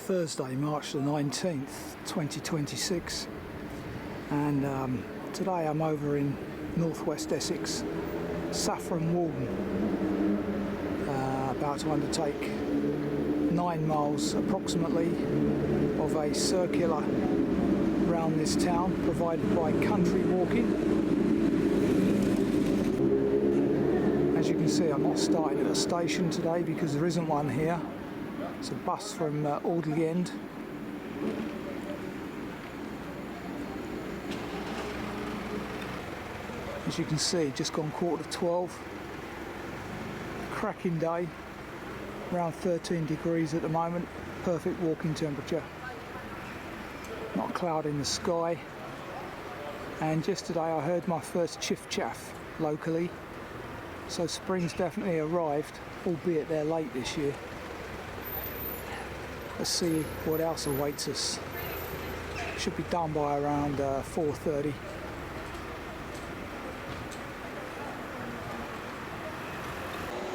Thursday, March the 19th, 2026, and today I'm over in northwest Essex, Saffron Walden, about to undertake 9 miles approximately of a circular round this town provided by Country Walking. As you can see, I'm not starting at a station today because there isn't one here. It's a bus from Audley End. As you can see, just gone 11:45. Cracking day, around 13 degrees at the moment, perfect walking temperature. Not a cloud in the sky. And yesterday I heard my first chiff-chaff locally, so spring's definitely arrived, albeit they're late this year. Let's see what else awaits us. Should be done by around 4:30.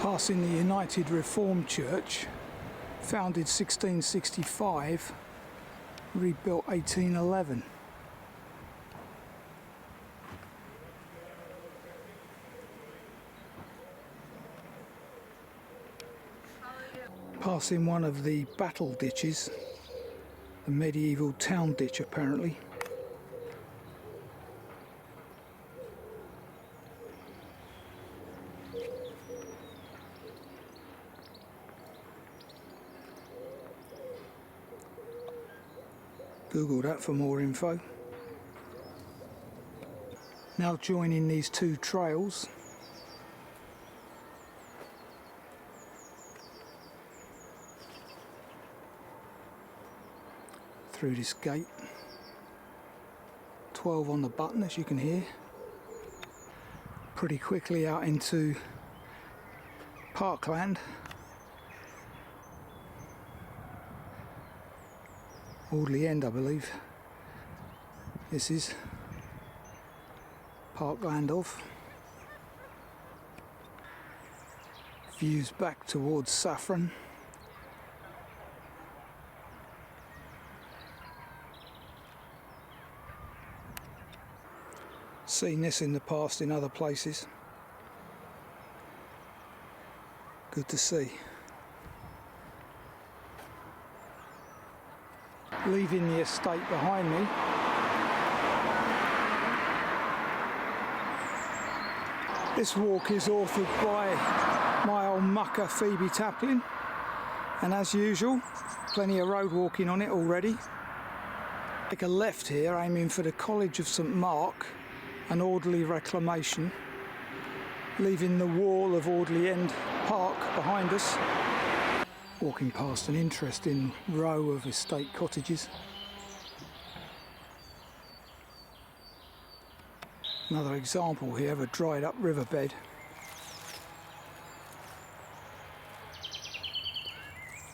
Passing the United Reformed Church, founded 1665, rebuilt 1811. Passing one of the battle ditches, a medieval town ditch apparently. Google that for more info. Now joining these two trails. Through this gate. 12 on the button, as you can hear. Pretty quickly out into parkland. Audley End, I believe. This is parkland of. Views back towards Saffron. Seen this in the past in other places. Good to see. Leaving the estate behind me. This walk is authored by my old mucker Phoebe Taplin, and as usual, plenty of road walking on it already. Take a left here, aiming for the College of St Mark and Audley Reclamation, leaving the wall of Audley End Park behind us. Walking past an interesting row of estate cottages. Another example here of a dried up riverbed.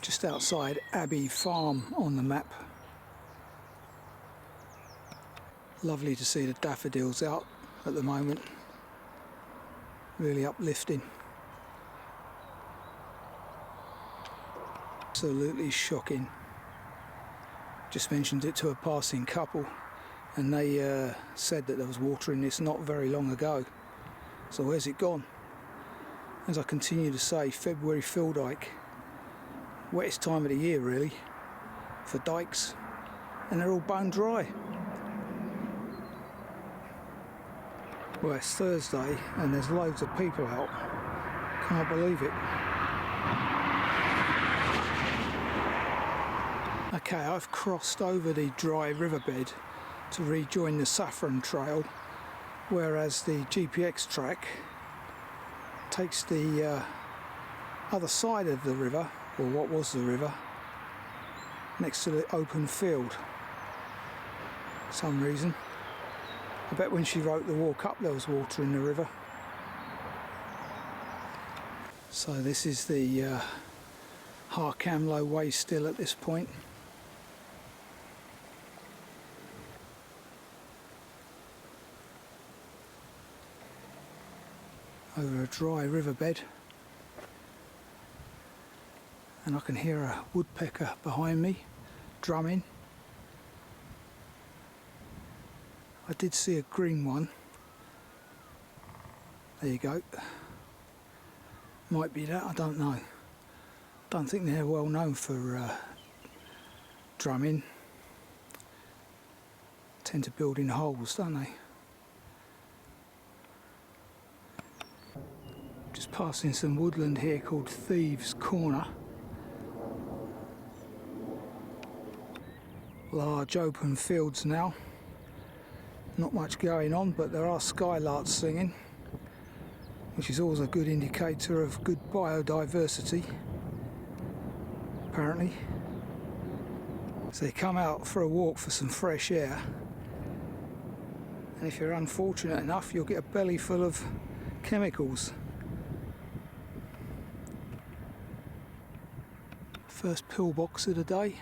Just outside Abbey Farm on the map. Lovely to see the daffodils out at the moment. Really uplifting. Absolutely shocking. Just mentioned it to a passing couple and they said that there was water in this not very long ago. So where's it gone? As I continue to say, February fill dike. Wettest time of the year really for dikes, and they're all bone dry. Well, it's Thursday and there's loads of people out. Can't believe it. Okay, I've crossed over the dry riverbed to rejoin the Saffron Trail, whereas the GPX track takes the other side of the river, or what was the river, next to the open field. For some reason. I bet when she wrote the walk up there was water in the river. So this is the Harcamlow Way still at this point. Over a dry riverbed. And I can hear a woodpecker behind me. drumming. I did see a green one. There you go. Might be that, I don't know. Don't think they're well known for drumming. Tend to build in holes, don't they? Just passing some woodland here called Thieves' Corner. Large open fields now. Not much going on, but there are skylarks singing, which is always a good indicator of good biodiversity, apparently. So you come out for a walk for some fresh air, and if you're unfortunate enough, you'll get a belly full of chemicals. First pillbox of the day.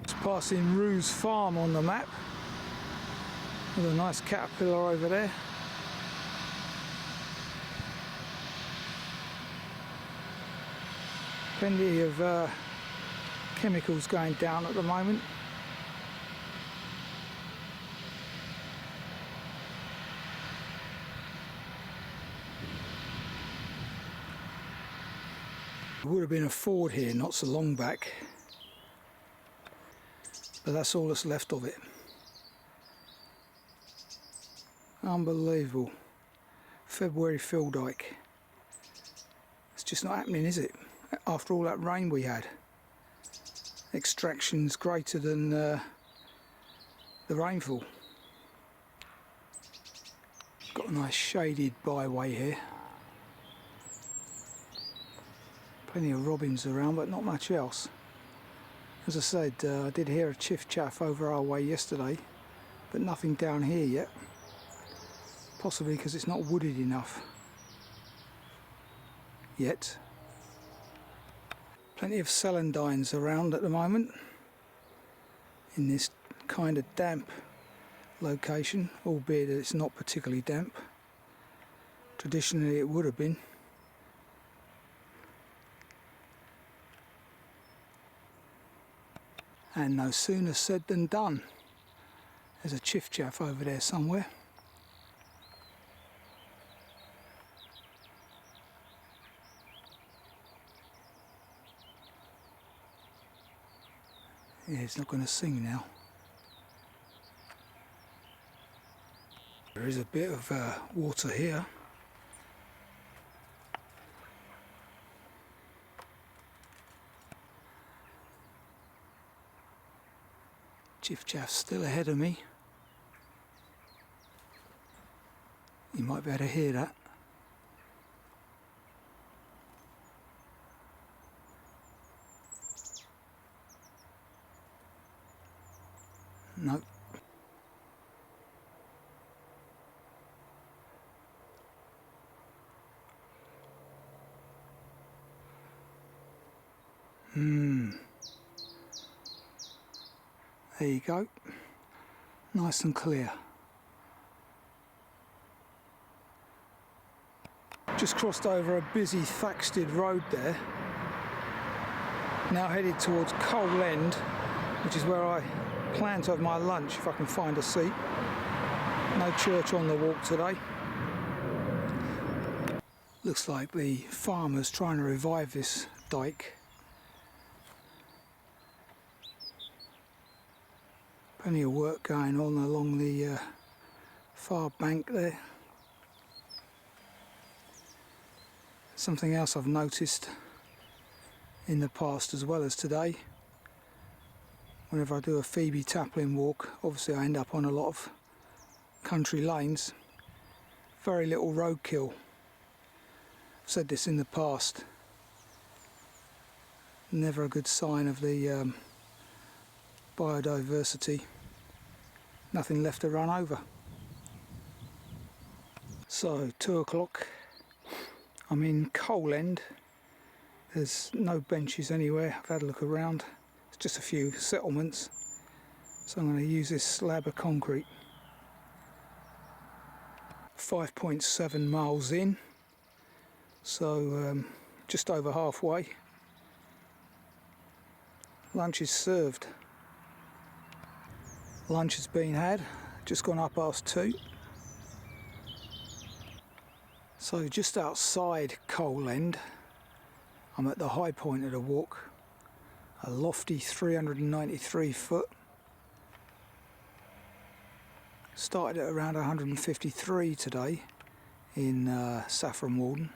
Just passing Rue's Farm on the map, with a nice caterpillar over there. Plenty of chemicals going down at the moment. There would have been a ford here not so long back, but that's all that's left of it. Unbelievable. February fill dyke. It's just not happening, is it? After all that rain we had. Extraction's greater than the rainfall. Got a nice shaded byway here. Plenty of robins around, but not much else. As I said, I did hear a chiff-chaff over our way yesterday, but nothing down here yet. Possibly because it's not wooded enough yet. Plenty of celandines around at the moment in this kind of damp location, albeit that it's not particularly damp. Traditionally it would have been. And no sooner said than done. There's a chiff-chaff over there somewhere. Yeah, it's not going to sing now. There is a bit of water here. Chiff-chaff's still ahead of me. You might be able to hear that. Nope. There you go. Nice and clear. Just crossed over a busy Thaxted road there. Now headed towards Coal End, which is where I plan to have my lunch if I can find a seat. No church on the walk today. Looks like the farmer's trying to revive this dyke. Plenty of work going on along the far bank there. Something else I've noticed in the past as well as today. Whenever I do a Phoebe Taplin walk, obviously I end up on a lot of country lanes. Very little roadkill. I've said this in the past. Never a good sign of the biodiversity. Nothing left to run over. So 2 o'clock. I'm in Coal End. There's no benches anywhere. I've had a look around. It's just a few settlements. So I'm going to use this slab of concrete. 5.7 miles in. So just over halfway. Lunch is served. Lunch has been had, just gone up past 2. So just outside Coal End, I'm at the high point of the walk, a lofty 393 foot. Started at around 153 today in Saffron Walden.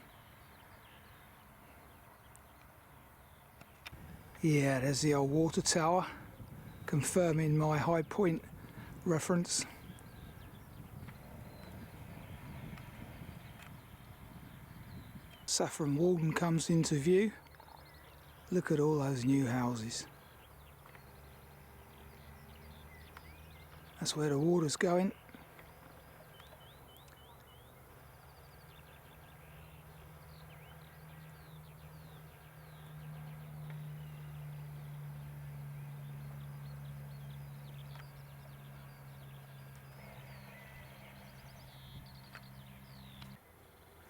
Yeah, there's the old water tower, confirming my high point reference. Saffron Walden comes into view. Look at all those new houses. That's where the water's going.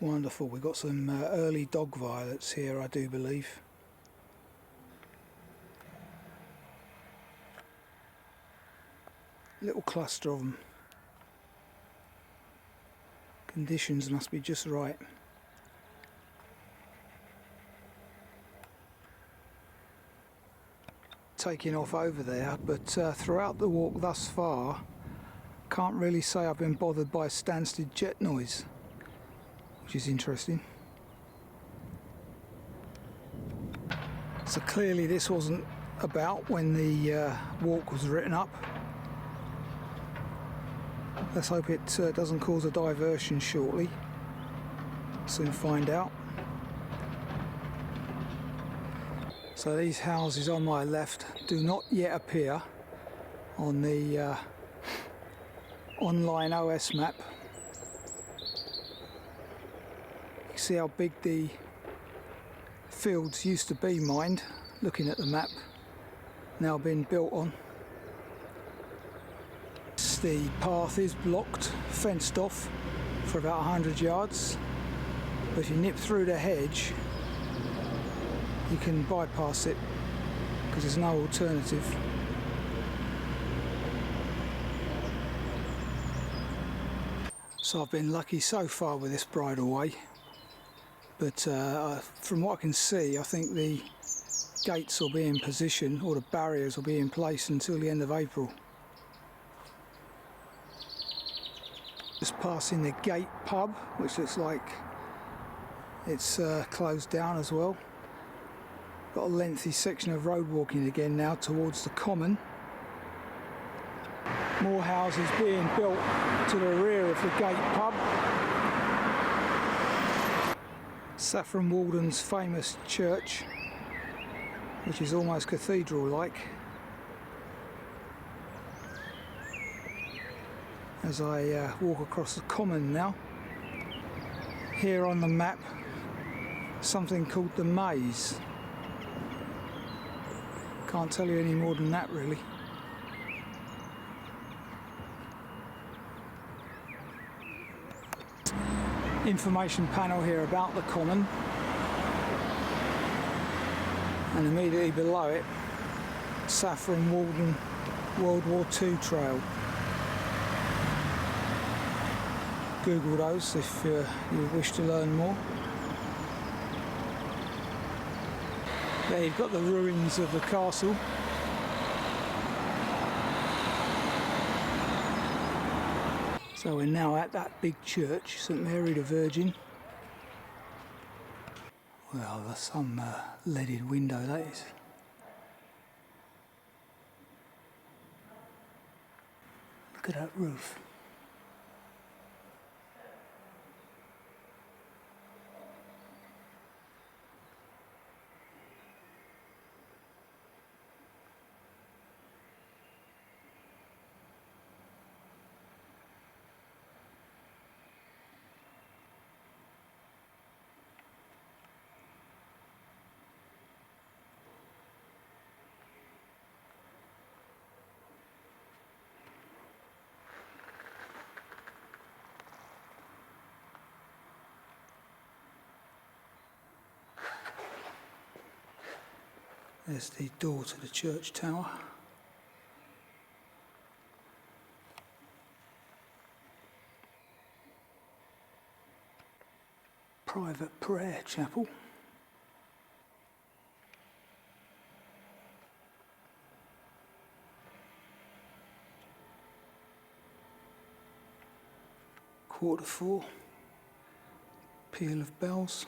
Wonderful, we've got some early dog violets here, I do believe. Little cluster of them. Conditions must be just right. Taking off over there, but throughout the walk thus far, can't really say I've been bothered by Stansted jet noise, which is interesting. So clearly this wasn't about when the walk was written up. Let's hope it doesn't cause a diversion shortly. Soon find out. So these houses on my left do not yet appear on the online OS map. You can see how big the fields used to be mined, looking at the map, now been built on. The path is blocked, fenced off for about 100 yards, but if you nip through the hedge you can bypass it because there's no alternative. So I've been lucky so far with this bridleway, but from what I can see I think the gates will be in position, or the barriers will be in place until the end of April. Just passing the Gate pub, which looks like it's closed down as well. Got a lengthy section of road walking again now towards the common. More houses being built to the rear of the Gate pub. Saffron Walden's famous church, which is almost cathedral-like. As I walk across the common now. Here on the map, something called the Maze. Can't tell you any more than that really. Information panel here about the common, and immediately below it, Saffron Walden World War II trail. Google those if you wish to learn more. There you've got the ruins of the castle. So we're now at that big church, St Mary the Virgin. Well, there's some leaded window, that is. Look at that roof. There's the door to the church tower. Private prayer chapel. Quarter to 4. Peal of bells.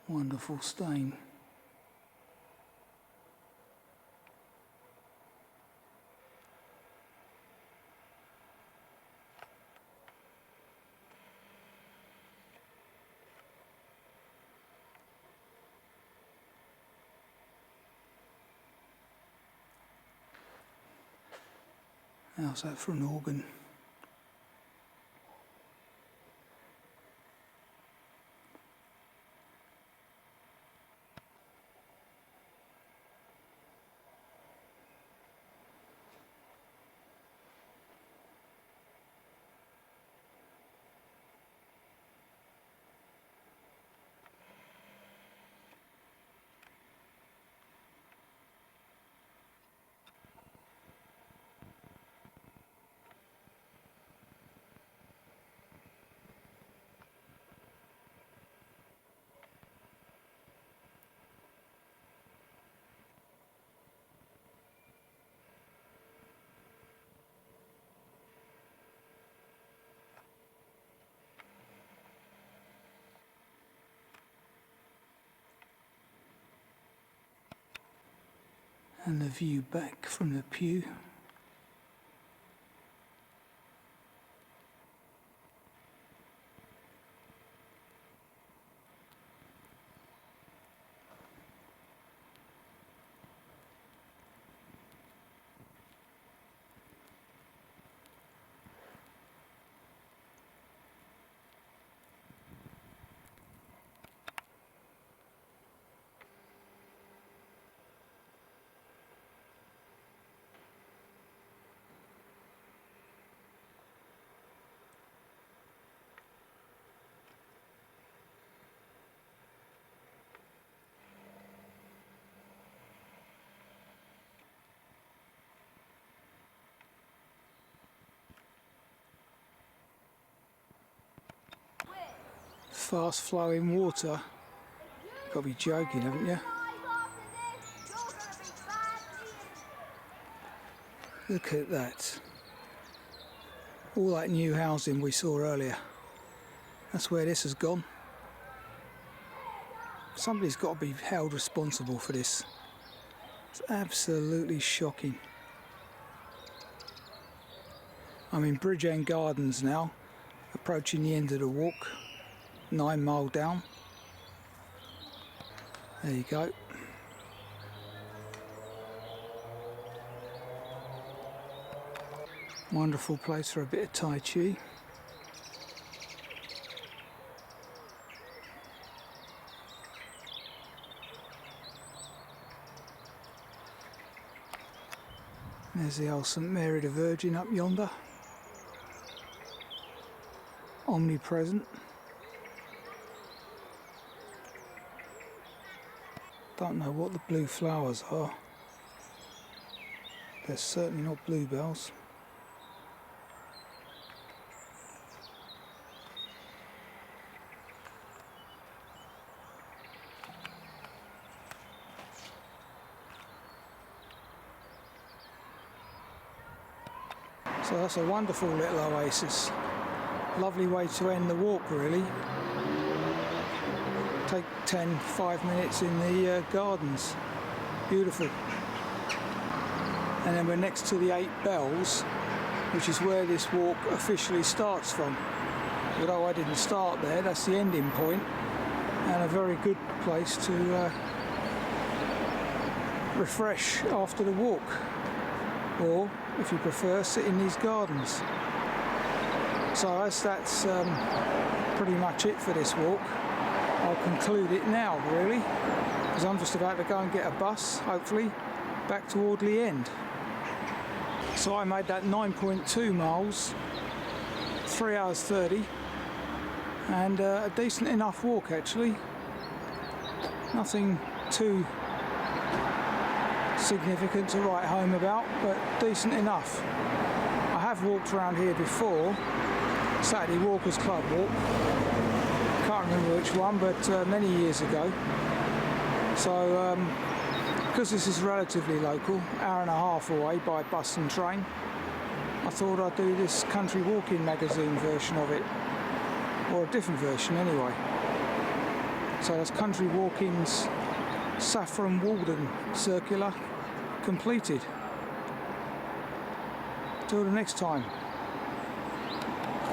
Wonderful stain. How's that for an organ? And the view back from the pew. Fast flowing water. Got to be joking, haven't you? Look at that. All that new housing we saw earlier. That's where this has gone. Somebody's got to be held responsible for this. It's absolutely shocking. I'm in Bridge End Gardens now, approaching the end of the walk. 9 mile down. There you go. Wonderful place for a bit of Tai Chi. There's the old St Mary the Virgin up yonder. Omnipresent. Don't know what the blue flowers are. They're certainly not bluebells. So that's a wonderful little oasis. Lovely way to end the walk, really. Take 5 minutes in the gardens. Beautiful. And then we're next to the 8 Bells, which is where this walk officially starts from. Although I didn't start there, that's the ending point, and a very good place to refresh after the walk, or if you prefer, sit in these gardens. So as that's pretty much it for this walk, I'll conclude it now, really, because I'm just about to go and get a bus, hopefully, back to Audley End. So I made that 9.2 miles, 3 hours 30, and a decent enough walk actually. Nothing too significant to write home about, but decent enough. I have walked around here before, Saturday Walkers Club walk, can't remember which one, but many years ago. So because this is relatively local, hour and a half away by bus and train, I thought I'd do this country walking magazine version of it, or a different version anyway. So that's Country Walking's Saffron Walden circular completed. Till the next time.